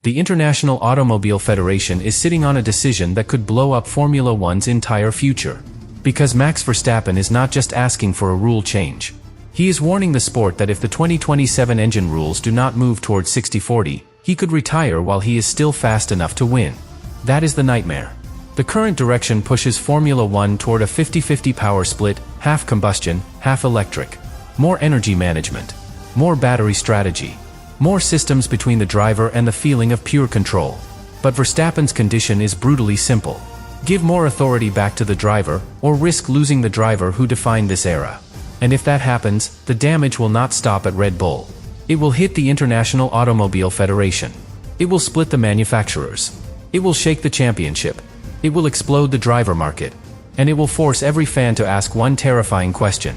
The International Automobile Federation is sitting on a decision that could blow up Formula One's entire future. Because Max Verstappen is not just asking for a rule change. He is warning the sport that if the 2027 engine rules do not move towards 60-40, he could retire while he is still fast enough to win. That is the nightmare. The current direction pushes Formula One toward a 50-50 power split, half combustion, half electric. More energy management. More battery strategy. More systems between the driver and the feeling of pure control. But Verstappen's condition is brutally simple. Give more authority back to the driver, or risk losing the driver who defined this era. And if that happens, the damage will not stop at Red Bull. It will hit the International Automobile Federation. It will split the manufacturers. It will shake the championship. It will explode the driver market. And it will force every fan to ask one terrifying question.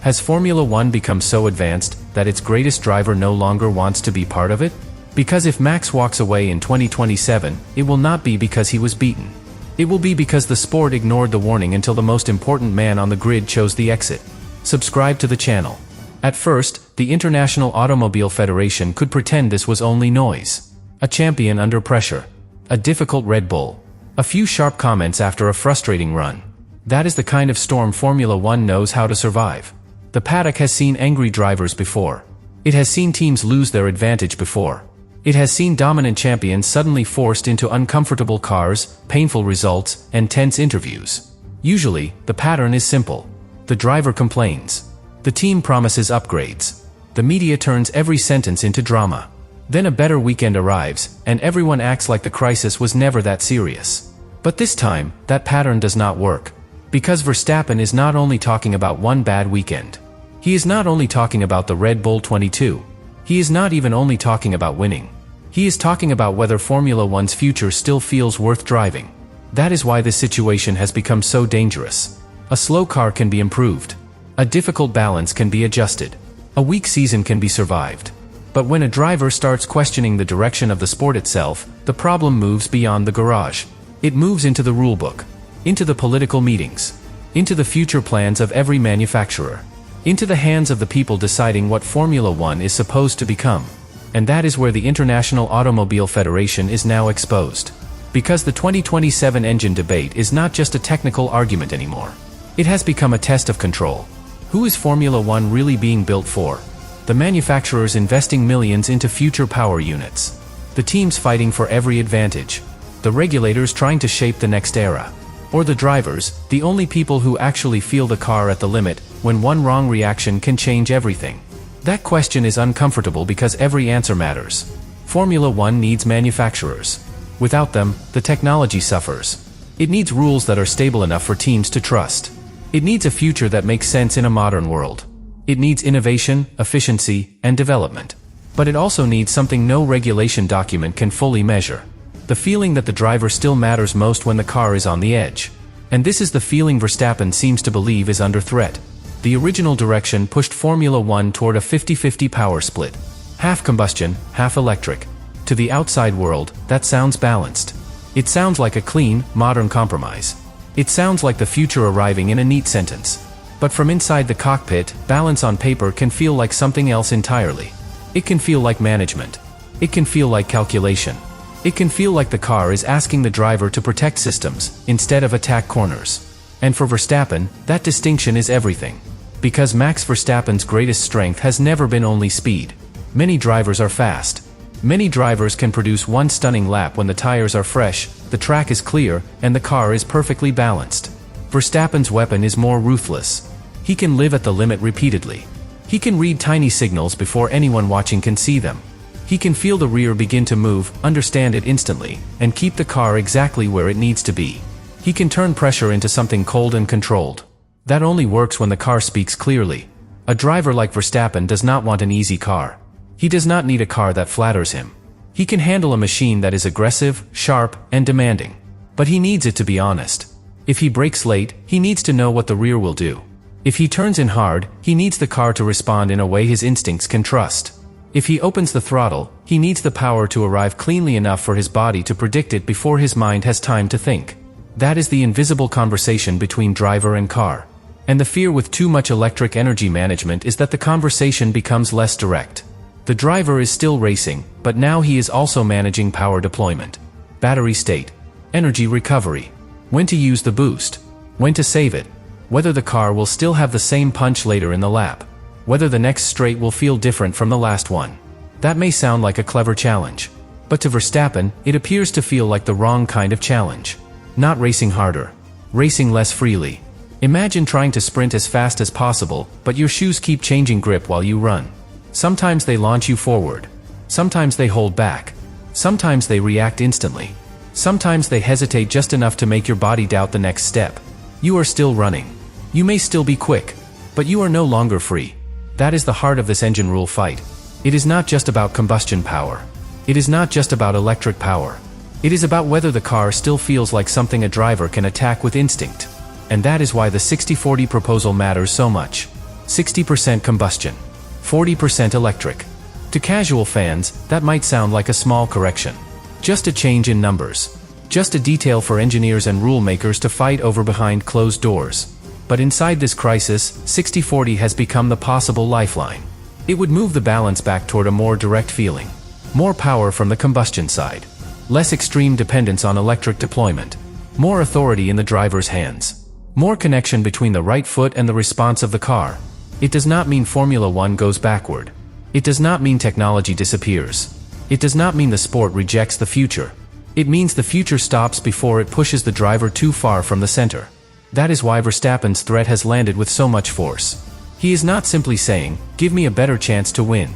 Has Formula One become so advanced that its greatest driver no longer wants to be part of it? Because if Max walks away in 2027, it will not be because he was beaten. It will be because the sport ignored the warning until the most important man on the grid chose the exit. Subscribe to the channel. At first, the International Automobile Federation could pretend this was only noise. A champion under pressure. A difficult Red Bull. A few sharp comments after a frustrating run. That is the kind of storm Formula One knows how to survive. The paddock has seen angry drivers before. It has seen teams lose their advantage before. It has seen dominant champions suddenly forced into uncomfortable cars, painful results, and tense interviews. Usually, the pattern is simple. The driver complains. The team promises upgrades. The media turns every sentence into drama. Then a better weekend arrives, and everyone acts like the crisis was never that serious. But this time, that pattern does not work. Because Verstappen is not only talking about one bad weekend. He is not only talking about the Red Bull 22. He is not even only talking about winning. He is talking about whether Formula One's future still feels worth driving. That is why this situation has become so dangerous. A slow car can be improved. A difficult balance can be adjusted. A weak season can be survived. But when a driver starts questioning the direction of the sport itself, the problem moves beyond the garage. It moves into the rulebook. Into the political meetings. Into the future plans of every manufacturer. Into the hands of the people deciding what Formula One is supposed to become. And that is where the International Automobile Federation is now exposed. Because the 2027 engine debate is not just a technical argument anymore. It has become a test of control. Who is Formula One really being built for? The manufacturers investing millions into future power units. The teams fighting for every advantage. The regulators trying to shape the next era. Or the drivers, the only people who actually feel the car at the limit, when one wrong reaction can change everything. That question is uncomfortable because every answer matters. Formula One needs manufacturers. Without them, the technology suffers. It needs rules that are stable enough for teams to trust. It needs a future that makes sense in a modern world. It needs innovation, efficiency, and development. But it also needs something no regulation document can fully measure. The feeling that the driver still matters most when the car is on the edge. And this is the feeling Verstappen seems to believe is under threat. The original direction pushed Formula One toward a 50-50 power split. Half combustion, half electric. To the outside world, that sounds balanced. It sounds like a clean, modern compromise. It sounds like the future arriving in a neat sentence. But from inside the cockpit, balance on paper can feel like something else entirely. It can feel like management. It can feel like calculation. It can feel like the car is asking the driver to protect systems, instead of attack corners. And for Verstappen, that distinction is everything. Because Max Verstappen's greatest strength has never been only speed. Many drivers are fast. Many drivers can produce one stunning lap when the tires are fresh, the track is clear, and the car is perfectly balanced. Verstappen's weapon is more ruthless. He can live at the limit repeatedly. He can read tiny signals before anyone watching can see them. He can feel the rear begin to move, understand it instantly, and keep the car exactly where it needs to be. He can turn pressure into something cold and controlled. That only works when the car speaks clearly. A driver like Verstappen does not want an easy car. He does not need a car that flatters him. He can handle a machine that is aggressive, sharp, and demanding. But he needs it to be honest. If he brakes late, he needs to know what the rear will do. If he turns in hard, he needs the car to respond in a way his instincts can trust. If he opens the throttle, he needs the power to arrive cleanly enough for his body to predict it before his mind has time to think. That is the invisible conversation between driver and car. And the fear with too much electric energy management is that the conversation becomes less direct. The driver is still racing, but now he is also managing power deployment, battery state, energy recovery, when to use the boost, when to save it, whether the car will still have the same punch later in the lap, whether the next straight will feel different from the last one. That may sound like a clever challenge, but to Verstappen, it appears to feel like the wrong kind of challenge. Not racing harder, racing less freely. Imagine trying to sprint as fast as possible, but your shoes keep changing grip while you run. Sometimes they launch you forward. Sometimes they hold back. Sometimes they react instantly. Sometimes they hesitate just enough to make your body doubt the next step. You are still running. You may still be quick, but you are no longer free. That is the heart of this engine rule fight. It is not just about combustion power. It is not just about electric power. It is about whether the car still feels like something a driver can attack with instinct. And that is why the 60-40 proposal matters so much. 60% combustion, 40% electric. To casual fans, that might sound like a small correction. Just a change in numbers. Just a detail for engineers and rule makers to fight over behind closed doors. But inside this crisis, 60-40 has become the possible lifeline. It would move the balance back toward a more direct feeling. More power from the combustion side. Less extreme dependence on electric deployment. More authority in the driver's hands. More connection between the right foot and the response of the car. It does not mean Formula One goes backward. It does not mean technology disappears. It does not mean the sport rejects the future. It means the future stops before it pushes the driver too far from the center. That is why Verstappen's threat has landed with so much force. He is not simply saying, "Give me a better chance to win."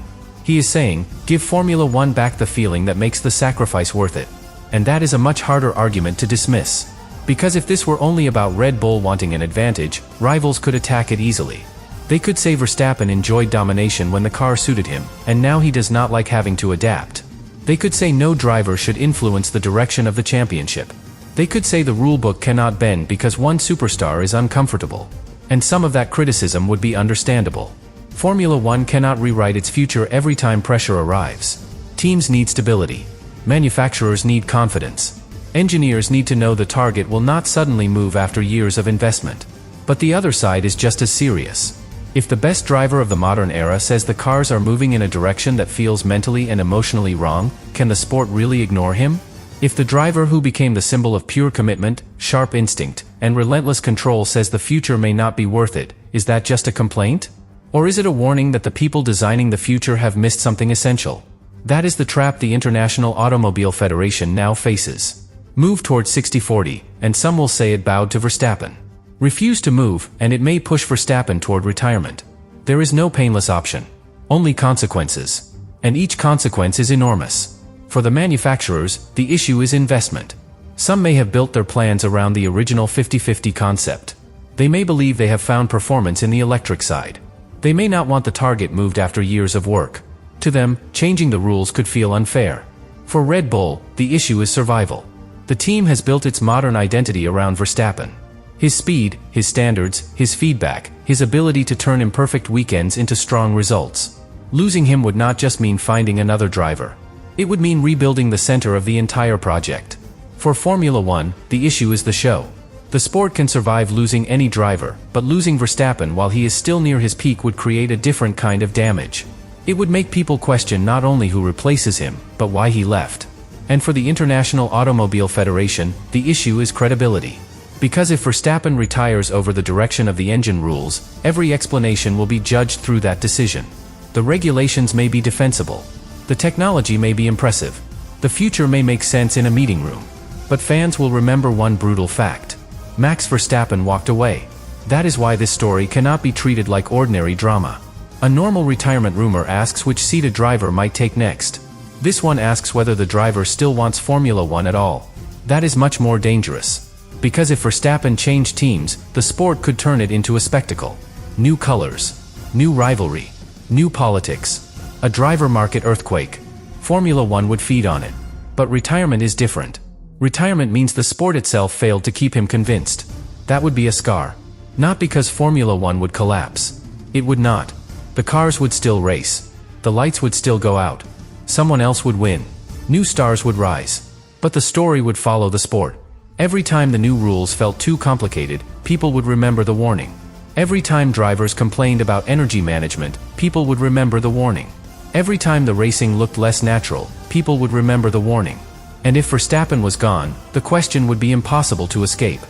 He is saying, "Give Formula One back the feeling that makes the sacrifice worth it." And that is a much harder argument to dismiss. Because if this were only about Red Bull wanting an advantage, rivals could attack it easily. They could say Verstappen enjoyed domination when the car suited him, and now he does not like having to adapt. They could say no driver should influence the direction of the championship. They could say the rulebook cannot bend because one superstar is uncomfortable. And some of that criticism would be understandable. Formula One cannot rewrite its future every time pressure arrives. Teams need stability. Manufacturers need confidence. Engineers need to know the target will not suddenly move after years of investment. But the other side is just as serious. If the best driver of the modern era says the cars are moving in a direction that feels mentally and emotionally wrong, can the sport really ignore him? If the driver who became the symbol of pure commitment, sharp instinct, and relentless control says the future may not be worth it, is that just a complaint? Or is it a warning that the people designing the future have missed something essential? That is the trap the International Automobile Federation now faces. Move towards 60-40, and some will say it bowed to Verstappen. Refuse to move, and it may push Verstappen toward retirement. There is no painless option. Only consequences. And each consequence is enormous. For the manufacturers, the issue is investment. Some may have built their plans around the original 50-50 concept. They may believe they have found performance in the electric side. They may not want the target moved after years of work. To them, changing the rules could feel unfair. For Red Bull, the issue is survival. The team has built its modern identity around Verstappen. His speed, his standards, his feedback, his ability to turn imperfect weekends into strong results. Losing him would not just mean finding another driver. It would mean rebuilding the center of the entire project. For Formula One, the issue is the show. The sport can survive losing any driver, but losing Verstappen while he is still near his peak would create a different kind of damage. It would make people question not only who replaces him, but why he left. And for the International Automobile Federation, the issue is credibility. Because if Verstappen retires over the direction of the engine rules, every explanation will be judged through that decision. The regulations may be defensible. The technology may be impressive. The future may make sense in a meeting room. But fans will remember one brutal fact. Max Verstappen walked away. That is why this story cannot be treated like ordinary drama. A normal retirement rumor asks which seat a driver might take next. This one asks whether the driver still wants Formula One at all. That is much more dangerous. Because if Verstappen changed teams, the sport could turn it into a spectacle. New colors. New rivalry. New politics. A driver market earthquake. Formula One would feed on it. But retirement is different. Retirement means the sport itself failed to keep him convinced. That would be a scar. Not because Formula One would collapse. It would not. The cars would still race. The lights would still go out. Someone else would win. New stars would rise. But the story would follow the sport. Every time the new rules felt too complicated, people would remember the warning. Every time drivers complained about energy management, people would remember the warning. Every time the racing looked less natural, people would remember the warning. And if Verstappen was gone, the question would be impossible to escape.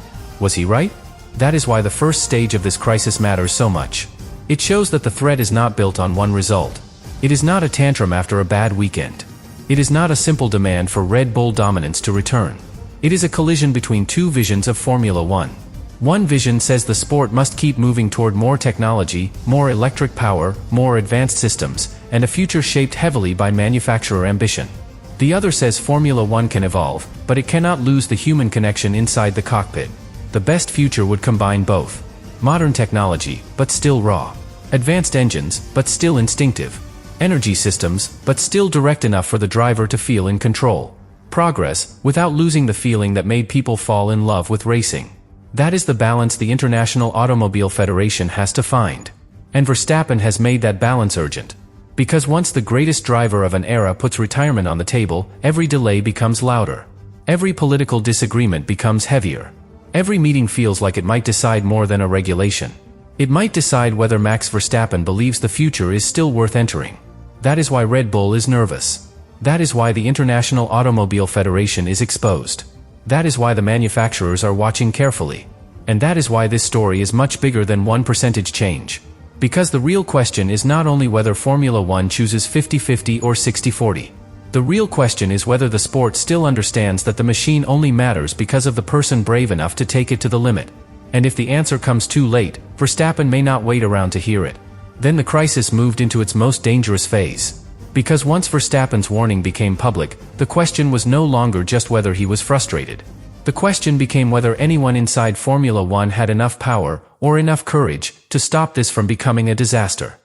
Was he right? That is why the first stage of this crisis matters so much. It shows that the threat is not built on one result. It is not a tantrum after a bad weekend. It is not a simple demand for Red Bull dominance to return. It is a collision between two visions of Formula One. One vision says the sport must keep moving toward more technology, more electric power, more advanced systems, and a future shaped heavily by manufacturer ambition. The other says Formula One can evolve, but it cannot lose the human connection inside the cockpit. The best future would combine both. Modern technology, but still raw. Advanced engines, but still instinctive. Energy systems, but still direct enough for the driver to feel in control. Progress, without losing the feeling that made people fall in love with racing. That is the balance the International Automobile Federation has to find. And Verstappen has made that balance urgent. Because once the greatest driver of an era puts retirement on the table, every delay becomes louder. Every political disagreement becomes heavier. Every meeting feels like it might decide more than a regulation. It might decide whether Max Verstappen believes the future is still worth entering. That is why Red Bull is nervous. That is why the International Automobile Federation is exposed. That is why the manufacturers are watching carefully. And that is why this story is much bigger than one percentage change. Because the real question is not only whether Formula One chooses 50-50 or 60-40. The real question is whether the sport still understands that the machine only matters because of the person brave enough to take it to the limit. And if the answer comes too late, Verstappen may not wait around to hear it. Then the crisis moved into its most dangerous phase. Because once Verstappen's warning became public, the question was no longer just whether he was frustrated. The question became whether anyone inside Formula One had enough power, or enough courage, to stop this from becoming a disaster.